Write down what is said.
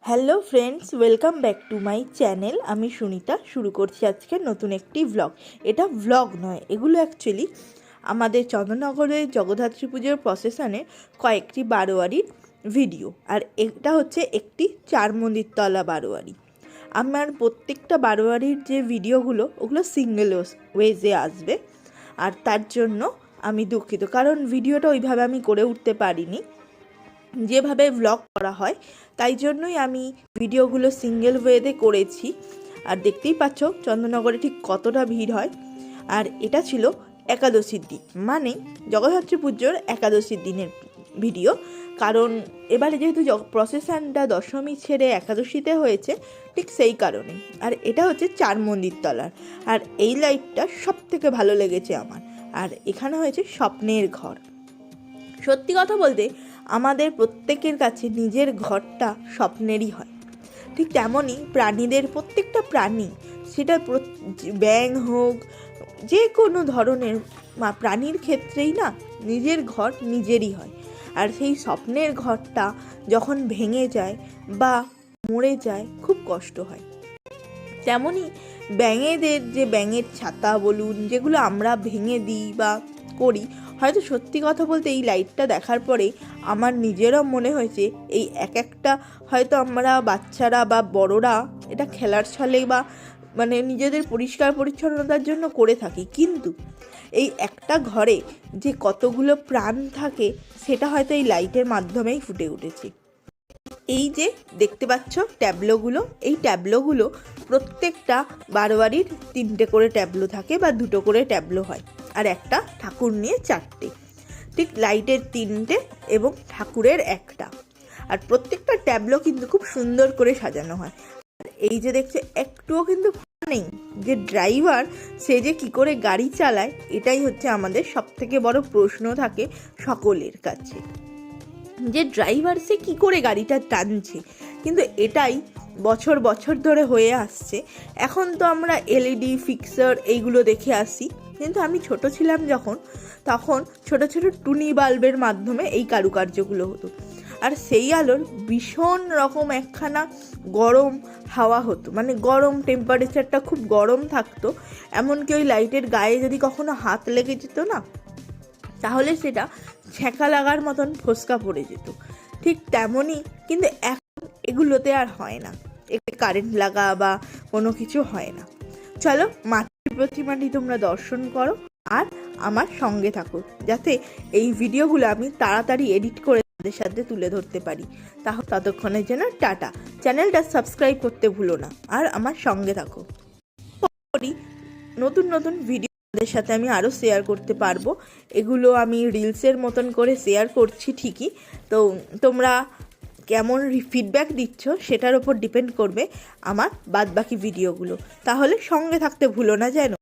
Hello friends, welcome back to my channel. আমি সুনিতা শুরু করছি আজকে নতুন একটি ভ্লগ। এটা ভ্লগ নয়, এগুলো অ্যাকচুয়ালি আমাদের চন্দননগরের জগদ্ধাত্রী পুজোর প্রসেশনের কয়েকটি বারোয়ারির ভিডিও। আর এটা হচ্ছে একটি 4 মন্দিরতলা বারোয়ারি। আমার প্রত্যেকটা বারোয়ারির যে ভিডিওগুলো ওগুলো সিঙ্গেল ওয়েজে আসবে, আর তার জন্য আমি দুঃখিত, কারণ ভিডিওটা ওইভাবে আমি করে উঠতে পারিনি যেভাবে ভ্লগ করা হয়। তাই জন্যই আমি ভিডিওগুলো সিঙ্গেল ওয়েতে করেছি। আর দেখতেই পাচ্ছ চন্দননগরে ঠিক কতটা ভিড় হয়। আর এটা ছিল একাদশীর দিন, মানে জগদ্ধাত্রী পুজোর একাদশীর দিনের ভিডিও। কারণ এবারে যেহেতু প্রসেশনটা দশমী ছেড়ে একাদশীতে হয়েছে, ঠিক সেই কারণে। আর এটা হচ্ছে 4 মন্দিরতলার, আর এই লাইটটা সব থেকে ভালো লেগেছে আমার। আর এখানে হয়েছে স্বপ্নের ঘর। সত্যি কথা বলতে আমাদের প্রত্যেকের কাছে নিজের ঘরটা স্বপ্নেরই হয়। ঠিক তেমনই প্রাণীদের, প্রত্যেকটা প্রাণী, সেটা ব্যাঙ হোক, যে কোনো ধরনের প্রাণীর ক্ষেত্রেই না নিজের ঘর নিজেরই হয়। আর সেই স্বপ্নের ঘরটা যখন ভেঙে যায় বা মরে যায় খুব কষ্ট হয়। তেমনই ব্যাঙেদের যে ব্যাঙের ছাতা বলুন, যেগুলো আমরা ভেঙে দিই বা করি, হয়তো সত্যি কথা বলতে এই লাইটটা দেখার পরে আমার নিজেরও মনে হয়েছে এই একটা হয়তো আমরা বাচ্চারা বা বড়রা এটা খেলার ছলে বা মানে নিজেদের পরিষ্কার পরিচ্ছন্নতার জন্য করে থাকি, কিন্তু এই একটা ঘরে যে কতগুলো প্রাণ থাকে সেটা হয়তো এই লাইটের মাধ্যমেই ফুটে উঠেছে। এই যে দেখতে পাচ্ছ ট্যাবলোগুলো, এই ট্যাবলোগুলো প্রত্যেকটা বারোয়ারির 3টে করে ট্যাবলো থাকে বা 2টো করে ট্যাবলো হয়, আর একটা ঠাকুর নিয়ে 4টে। ঠিক লাইটের 3টে এবং ঠাকুরের একটা। আর প্রত্যেকটা ট্যাবলো কিন্তু খুব সুন্দর করে সাজানো হয়। আর এই যে দেখছো একটুও কিন্তু নেই যে ড্রাইভার সে যে কী করে গাড়ি চালায়, এটাই হচ্ছে আমাদের সবথেকে বড় প্রশ্ন থাকে সকলের কাছে, যে ড্রাইভার সে কী করে গাড়িটা টানছে। কিন্তু এটাই বছর বছর ধরে হয়ে আসছে। এখন তো আমরা এলইডি ফিক্সার এইগুলো দেখে আসি, কিন্তু আমি ছোট ছিলাম যখন, তখন ছোট ছোট টুনি বাল্বের মাধ্যমে এই কারুকার্যগুলো হতো। আর সেই আলোর ভীষণ রকম একখানা গরম হাওয়া হতো, মানে গরম টেম্পারেচারটা খুব গরম থাকতো। এমনকি ওই লাইটের গায়ে যদি কখনো হাত লেগে যেত না, তাহলে সেটা ছ্যাঁকা লাগার মতন ফোসকা পড়ে যেত। ঠিক তেমনই কিন্তু এখন এগুলোতে আর হয় না, একটু কারেন্ট লাগা বা কোনো কিছু হয় না। চলো মাটির প্রতিমাটি তোমরা দর্শন করো আর আমার সঙ্গে থাকো, যাতে এই ভিডিওগুলো আমি তাড়াতাড়ি এডিট করে তাদের সাথে তুলে ধরতে পারি। তাহলে ততক্ষণের জন্য টাটা। চ্যানেলটা সাবস্ক্রাইব করতে ভুলো না, আর আমার সঙ্গে থাকো। নতুন নতুন ভিডিও আপনাদের সাথে আমি আরও শেয়ার করতে পারবো। এগুলো আমি রিলসের মতন করে শেয়ার করছি ঠিকই, তো তোমরা কেমন ফিডব্যাক দিচ্ছ সেটার ওপর ডিপেন্ড করবে আমার বাদবাকি ভিডিওগুলো। তাহলে সঙ্গে থাকতে ভুলো না যেন।